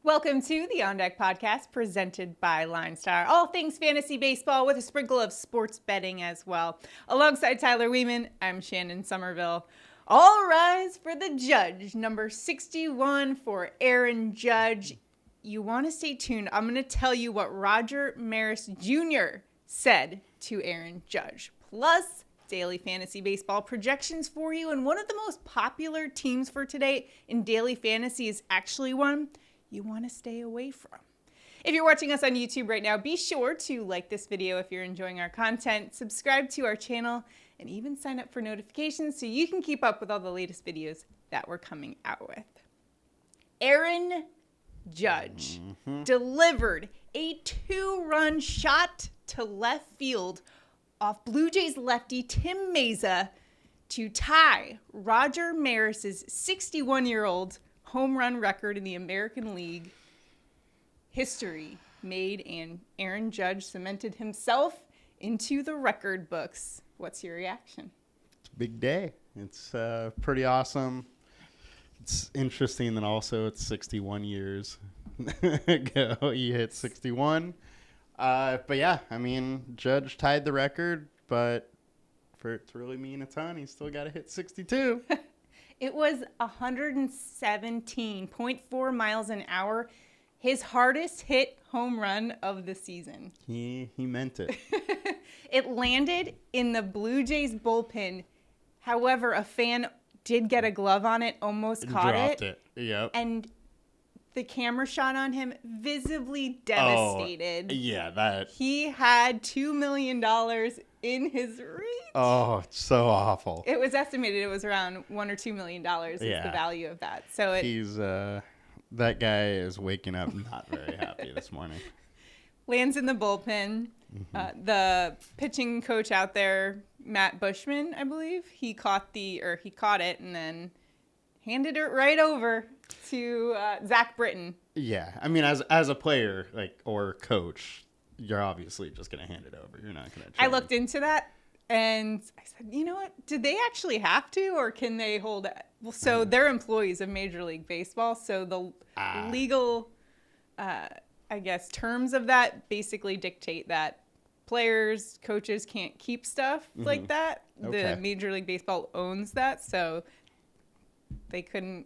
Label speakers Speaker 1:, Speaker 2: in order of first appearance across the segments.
Speaker 1: Welcome to the On Deck podcast presented by LineStar. All things fantasy baseball with a sprinkle of sports betting as well. Alongside Tyler Wiemann, I'm Shannon Sommerville. All rise for the judge, number 61 for Aaron Judge. You want to stay tuned. I'm going to tell you what Roger Maris Jr. said to Aaron Judge. Plus, daily fantasy baseball projections for you. And one of the most popular teams for today in daily fantasy is actually one you want to stay away from. If you're watching us on YouTube right now, be sure to like this video if you're enjoying our content, subscribe to our channel, and even sign up for notifications so you can keep up with all the latest videos that we're coming out with. Aaron Judge delivered a 2-run shot to left field off Blue Jays lefty Tim Meza to tie Roger Maris's 61-year-old home run record in the American League. History made, and Aaron Judge cemented himself into the record books. What's your reaction?
Speaker 2: It's a big day. It's pretty awesome. It's interesting that also it's 61 years ago he hit 61. But yeah, I mean, Judge tied the record, but for it to really mean a ton, he's still got to hit 62.
Speaker 1: It was 117.4 miles an hour. His hardest hit home run of the season.
Speaker 2: He meant it.
Speaker 1: It landed in the Blue Jays bullpen. However, a fan did get a glove on it, almost caught
Speaker 2: Dropped it. Yep.
Speaker 1: And the camera shot on him, visibly devastated.
Speaker 2: Oh, yeah, that.
Speaker 1: He had $2 million in his reach.
Speaker 2: Oh, it's so awful.
Speaker 1: It was estimated it was around $1 or $2 million is the value of that. So
Speaker 2: he's that guy is waking up not very happy this morning.
Speaker 1: Lands in the bullpen. The pitching coach out there, Matt Bushman, I believe, he caught it and then handed it right over to Zach Britton.
Speaker 2: Yeah, I mean, as a player, or coach, you're obviously just gonna hand it over. You're not gonna.
Speaker 1: I looked into that and I said, you know what? Did they actually have to, or can they hold it? Well, so they're employees of Major League Baseball, so the legal, I guess, terms of that basically dictate that players, coaches can't keep stuff like that. Okay. The Major League Baseball owns that, so they couldn't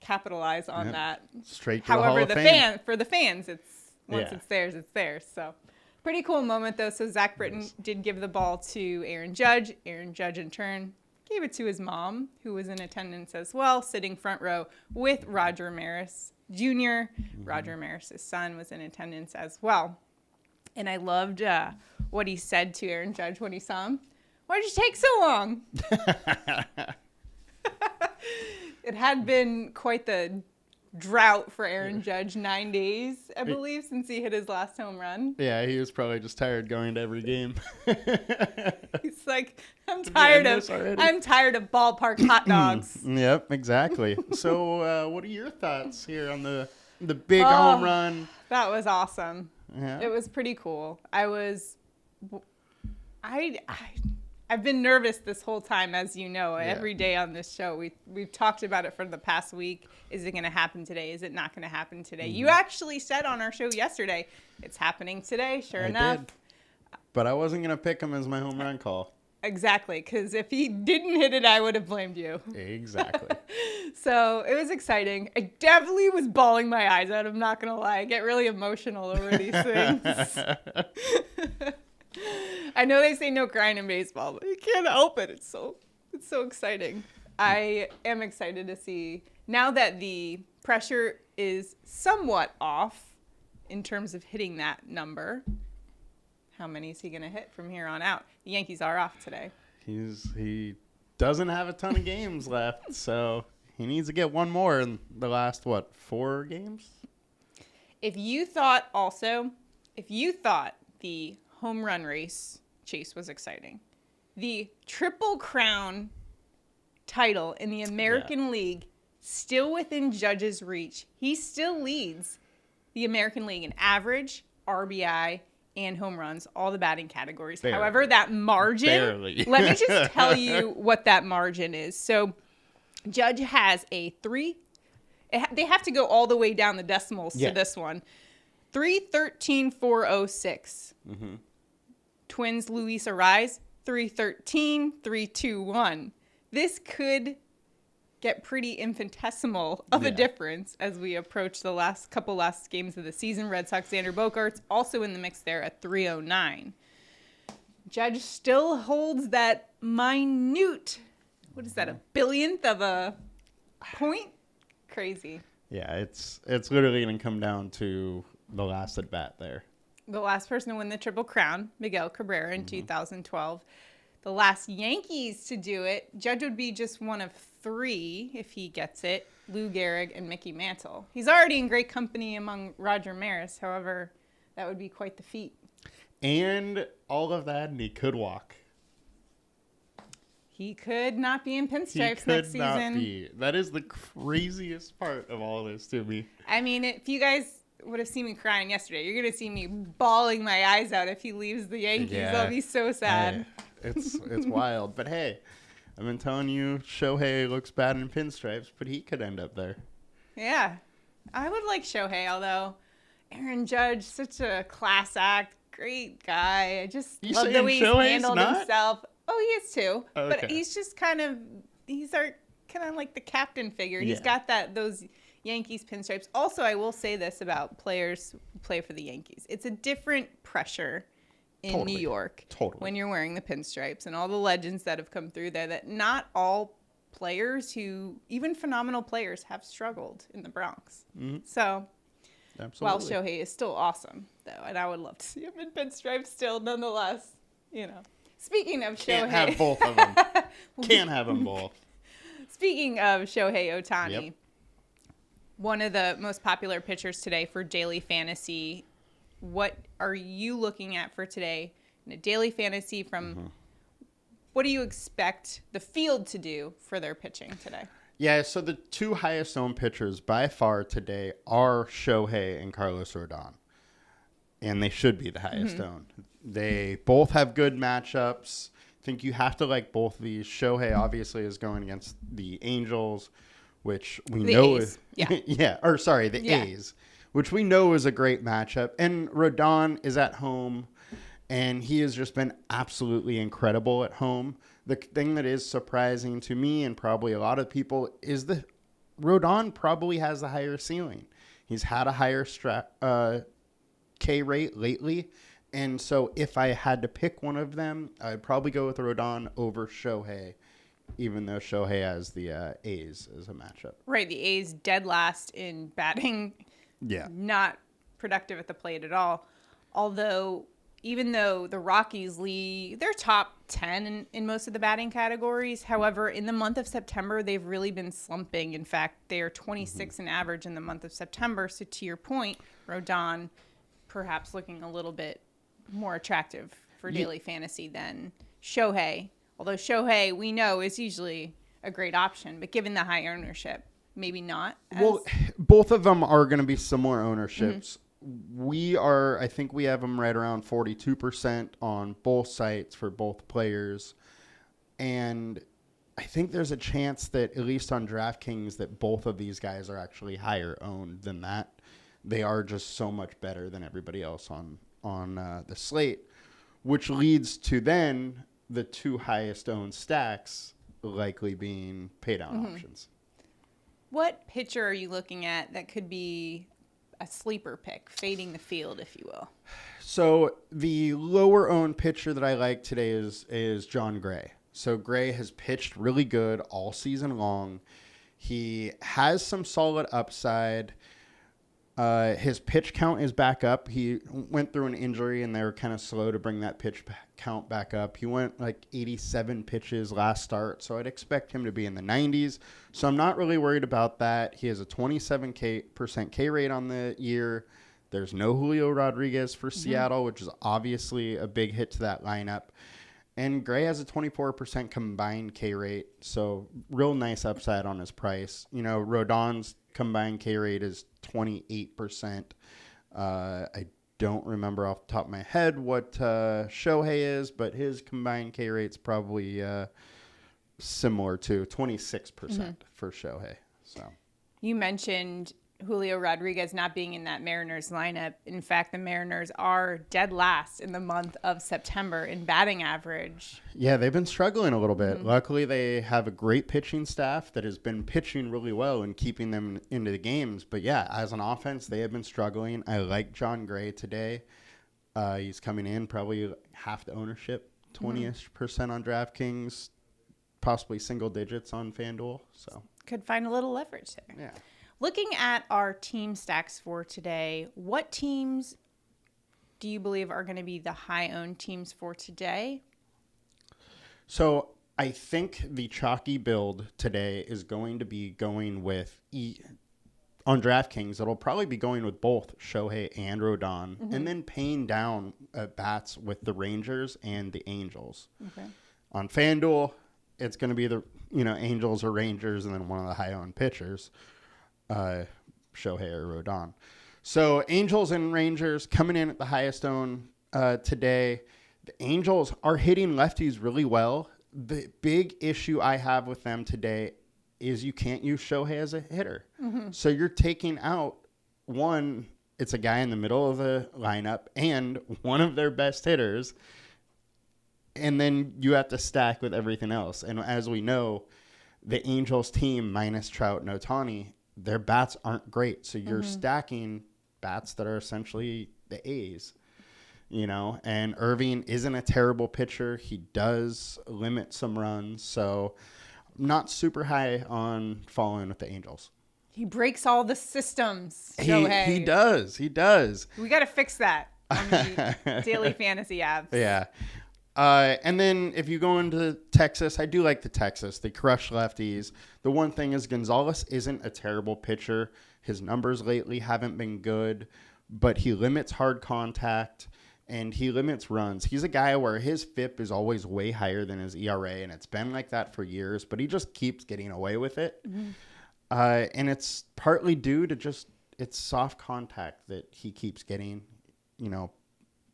Speaker 1: capitalize on that.
Speaker 2: Straight to the Hall of Fame.
Speaker 1: For the fans, it's theirs, it's theirs. So pretty cool moment though. So Zach Britton did give the ball to Aaron Judge. Aaron Judge in turn gave it to his mom, who was in attendance as well, sitting front row with Roger Maris Jr. Roger Maris's son was in attendance as well. And I loved what he said to Aaron Judge when he saw him. Why'd you take so long? It had been quite the drought for Aaron Judge, 9 days, I believe, since he hit his last home run.
Speaker 2: Yeah, he was probably just tired going to every game.
Speaker 1: He's like, I'm tired of ballpark hot dogs.
Speaker 2: Yep, exactly. So what are your thoughts here on the big home run?
Speaker 1: That was awesome.
Speaker 2: Yeah.
Speaker 1: It was pretty cool. I've been nervous this whole time, as you know. Every day on this show, we've talked about it for the past week. Is it going to happen today? Is it not going to happen today? You actually said on our show yesterday, it's happening today. Sure enough.
Speaker 2: Did. But I wasn't going to pick him as my home run call.
Speaker 1: Exactly, because if he didn't hit it, I would have blamed you.
Speaker 2: Exactly.
Speaker 1: So it was exciting. I definitely was bawling my eyes out. I'm not going to lie. I get really emotional over these things. I know they say no crying in baseball, but you can't help it. It's so exciting. I am excited to see, now that the pressure is somewhat off in terms of hitting that number, how many is he going to hit from here on out? The Yankees are off today.
Speaker 2: He doesn't have a ton of games left, so he needs to get one more in the last, 4 games?
Speaker 1: If you thought the home run race chase was exciting, the Triple Crown title in the American League still within Judge's reach. He still leads the American League in average, RBI, and home runs, all the batting categories.
Speaker 2: Barely.
Speaker 1: However, that margin, let me just tell you what that margin is. So Judge has a They have to go all the way down the decimals
Speaker 2: Yeah.
Speaker 1: to this one. 313,406.
Speaker 2: Mm-hmm.
Speaker 1: Twins Luis Arise, 313,321. This could get pretty infinitesimal of a difference as we approach the last games of the season. Red Sox Xander Bogaerts also in the mix there at 309. Judge still holds that minute, what is that, a billionth of a point? Crazy.
Speaker 2: Yeah, it's literally going to come down to the last at bat there.
Speaker 1: The last person to win the Triple Crown, Miguel Cabrera in 2012. The last Yankees to do it, Judge would be just one of 3 if he gets it, Lou Gehrig and Mickey Mantle. He's already in great company among Roger Maris. However, that would be quite the feat.
Speaker 2: And all of that, and he could walk.
Speaker 1: He could not be in pinstripes next season.
Speaker 2: Not be. That is the craziest part of all this to me.
Speaker 1: I mean, if you guys would have seen me crying yesterday, you're going to see me bawling my eyes out if he leaves the Yankees.
Speaker 2: Yeah.
Speaker 1: I'll be so sad.
Speaker 2: It's wild. But hey, I've been telling you, Shohei looks bad in pinstripes, but he could end up there.
Speaker 1: Yeah. I would like Shohei, although Aaron Judge, such a class act, great guy. I just love the way he's handled himself. Oh, he is too.
Speaker 2: Okay.
Speaker 1: But he's just kind of like the captain figure. He's got those Yankees pinstripes. Also, I will say this about players who play for the Yankees. It's a different pressure in New York when you're wearing the pinstripes, and all the legends that have come through there, that not all players even phenomenal players, have struggled in the Bronx. Mm-hmm. So,
Speaker 2: absolutely.
Speaker 1: While Shohei is still awesome, though, and I would love to see him in pinstripes still, nonetheless, Speaking of Shohei.
Speaker 2: Can't have both of them. Can't have them both.
Speaker 1: Speaking of Shohei Ohtani,
Speaker 2: yep.
Speaker 1: One of the most popular pitchers today for daily fantasy. What are you looking at for today in a daily fantasy from what do you expect the field to do for their pitching today?
Speaker 2: Yeah, so the 2 highest owned pitchers by far today are Shohei and Carlos Rodon. And they should be the highest owned. They both have good matchups. I think you have to like both of these. Shohei obviously is going against the Angels, which we know
Speaker 1: A's.
Speaker 2: The A's, which we know is a great matchup. And Rodon is at home, and he has just been absolutely incredible at home. The thing that is surprising to me and probably a lot of people is that Rodon probably has the higher ceiling. He's had a higher K rate lately. And so if I had to pick one of them, I'd probably go with Rodon over Shohei, even though Shohei has the A's as a matchup.
Speaker 1: Right, the A's dead last in batting.
Speaker 2: Yeah.
Speaker 1: Not productive at the plate at all. Although, even though the Rockies lead, they're top 10 in most of the batting categories. However, in the month of September, they've really been slumping. In fact, they are 26 in average in the month of September. So to your point, Rodon perhaps looking a little bit more attractive for daily fantasy than Shohei. Although Shohei, we know, is usually a great option, but given the high ownership, maybe not.
Speaker 2: Well, both of them are going to be similar ownerships. I think we have them right around 42% on both sites for both players. And I think there's a chance that, at least on DraftKings, that both of these guys are actually higher owned than that. They are just so much better than everybody else on the slate, which leads to then the 2 highest owned stacks likely being pay down options.
Speaker 1: What pitcher are you looking at that could be a sleeper pick, fading the field, if you will?
Speaker 2: So the lower owned pitcher that I like today is John Gray. So Gray has pitched really good all season long. He has some solid upside. His pitch count is back up. He went through an injury, and they were kind of slow to bring that pitch count back up. He went like 87 pitches last start, so I'd expect him to be in the 90s. So I'm not really worried about that. He has a 27% K rate on the year. There's no Julio Rodriguez for Seattle, which is obviously a big hit to that lineup. And Gray has a 24% combined K rate, so real nice upside on his price. Rodon's combined K rate is 28%. I don't remember off the top of my head what Shohei is, but his combined K rate's probably similar to 26% for Shohei. So
Speaker 1: You mentioned Julio Rodriguez not being in that Mariners lineup. In fact, the Mariners are dead last in the month of September in batting average.
Speaker 2: Yeah, they've been struggling a little bit. Luckily, they have a great pitching staff that has been pitching really well and keeping them into the games. But yeah, as an offense, they have been struggling. I like John Gray today. He's coming in probably half the ownership, 20-ish% on DraftKings, possibly single digits on FanDuel. So
Speaker 1: could find a little leverage there.
Speaker 2: Yeah.
Speaker 1: Looking at our team stacks for today, what teams do you believe are going to be the high-owned teams for today?
Speaker 2: So I think the chalky build today is going to be going with on DraftKings. It'll probably be going with both Shohei and Rodon, and then paying down bats with the Rangers and the Angels.
Speaker 1: Okay.
Speaker 2: On FanDuel, it's going to be the Angels or Rangers, and then one of the high-owned pitchers, Shohei or Rodon. So Angels and Rangers coming in at the highest own today. The Angels are hitting lefties really well. The big issue I have with them today is you can't use Shohei as a hitter. So you're taking out one, it's a guy in the middle of the lineup and one of their best hitters, and then you have to stack with everything else. And as we know, the Angels team minus Trout and Ohtani, their bats aren't great. So you're stacking bats that are essentially the A's, and Irving isn't a terrible pitcher. He does limit some runs. So I'm not super high on following with the Angels.
Speaker 1: He breaks all the systems, Shohei.
Speaker 2: He does. He does.
Speaker 1: We got to fix that on the daily fantasy apps.
Speaker 2: Yeah. And then if you go into Texas, I do like the Texas. They crush lefties. The one thing is Gonzalez isn't a terrible pitcher. His numbers lately haven't been good, but he limits hard contact and he limits runs. He's a guy where his FIP is always way higher than his ERA, and it's been like that for years, but he just keeps getting away with it. And it's partly due to just it's soft contact that he keeps getting,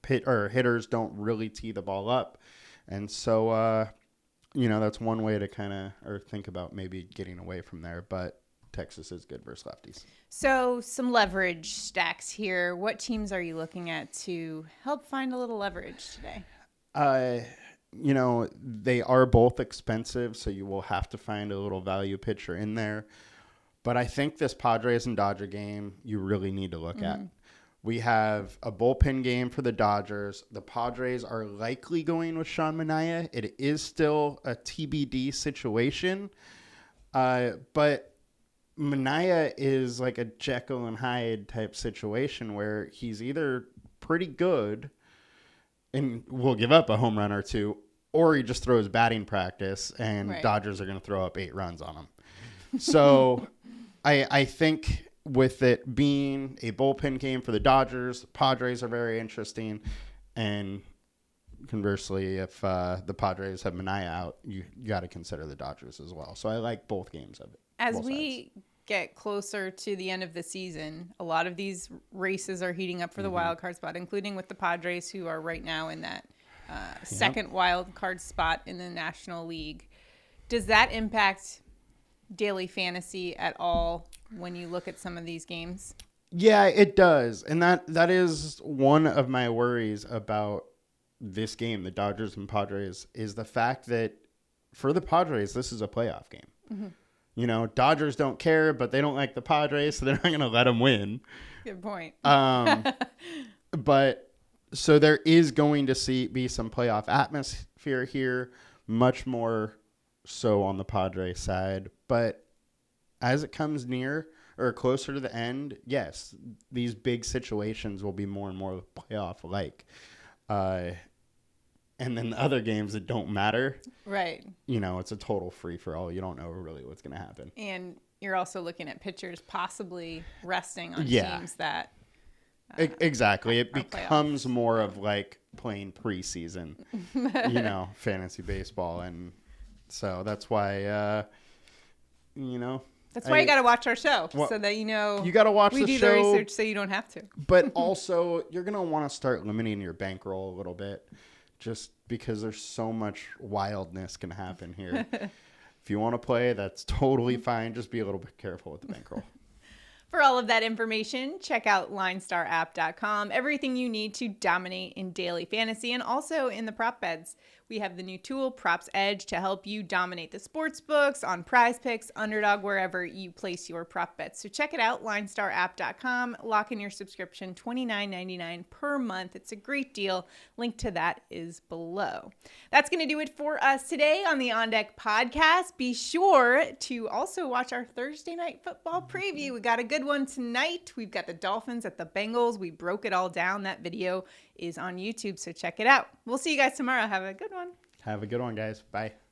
Speaker 2: hitters don't really tee the ball up. And so, that's one way to think about maybe getting away from there. But Texas is good versus lefties.
Speaker 1: So some leverage stacks here. What teams are you looking at to help find a little leverage today?
Speaker 2: They are both expensive, so you will have to find a little value pitcher in there. But I think this Padres and Dodger game you really need to look at. We have a bullpen game for the Dodgers. The Padres are likely going with Sean Manaea. It is still a TBD situation. But Manaea is like a Jekyll and Hyde type situation where he's either pretty good and will give up a home run or two, or he just throws batting practice and Dodgers are going to throw up 8 runs on him. So I think with it being a bullpen game for the Dodgers, Padres are very interesting. And conversely, if the Padres have Manaea out, you got to consider the Dodgers as well. So I like both games of it.
Speaker 1: As we get closer to the end of the season, a lot of these races are heating up for the wild card spot, including with the Padres, who are right now in that second wild card spot in the National League. Does that impact daily fantasy at all when you look at some of these games?
Speaker 2: Yeah, it does. And that is one of my worries about this game, the Dodgers and Padres, is the fact that for the Padres, this is a playoff game. Dodgers don't care, but they don't like the Padres, so they're not going to let them win.
Speaker 1: Good point.
Speaker 2: But so there is going to be some playoff atmosphere here, much more so on the Padres side. But as it comes near or closer to the end, yes, these big situations will be more and more playoff-like. And then the other games that don't matter,
Speaker 1: right?
Speaker 2: It's a total free-for-all. You don't know really what's going to happen.
Speaker 1: And you're also looking at pitchers possibly resting on teams that
Speaker 2: exactly. It becomes playoffs. More of like playing preseason, fantasy baseball. And so that's why,
Speaker 1: That's why you got to watch our show, so that
Speaker 2: you got to watch the show.
Speaker 1: We do the research so you don't have to.
Speaker 2: But also, you're going to want to start limiting your bankroll a little bit, just because there's so much wildness can happen here. If you want to play, that's totally fine. Just be a little bit careful with the bankroll.
Speaker 1: For all of that information, check out LineStarApp.com. Everything you need to dominate in daily fantasy and also in the prop beds. We have the new tool, Props Edge, to help you dominate the sports books on PrizePicks, Underdog, wherever you place your prop bets. So check it out, LineStarApp.com. Lock in your subscription, $29.99 per month. It's a great deal. Link to that is below. That's going to do it for us today on the On Deck podcast. Be sure to also watch our Thursday night football preview. We got a good one tonight. We've got the Dolphins at the Bengals. We broke it all down. That video is on YouTube, so check it out. We'll see you guys tomorrow. Have a good one.
Speaker 2: Have a good one, guys. Bye.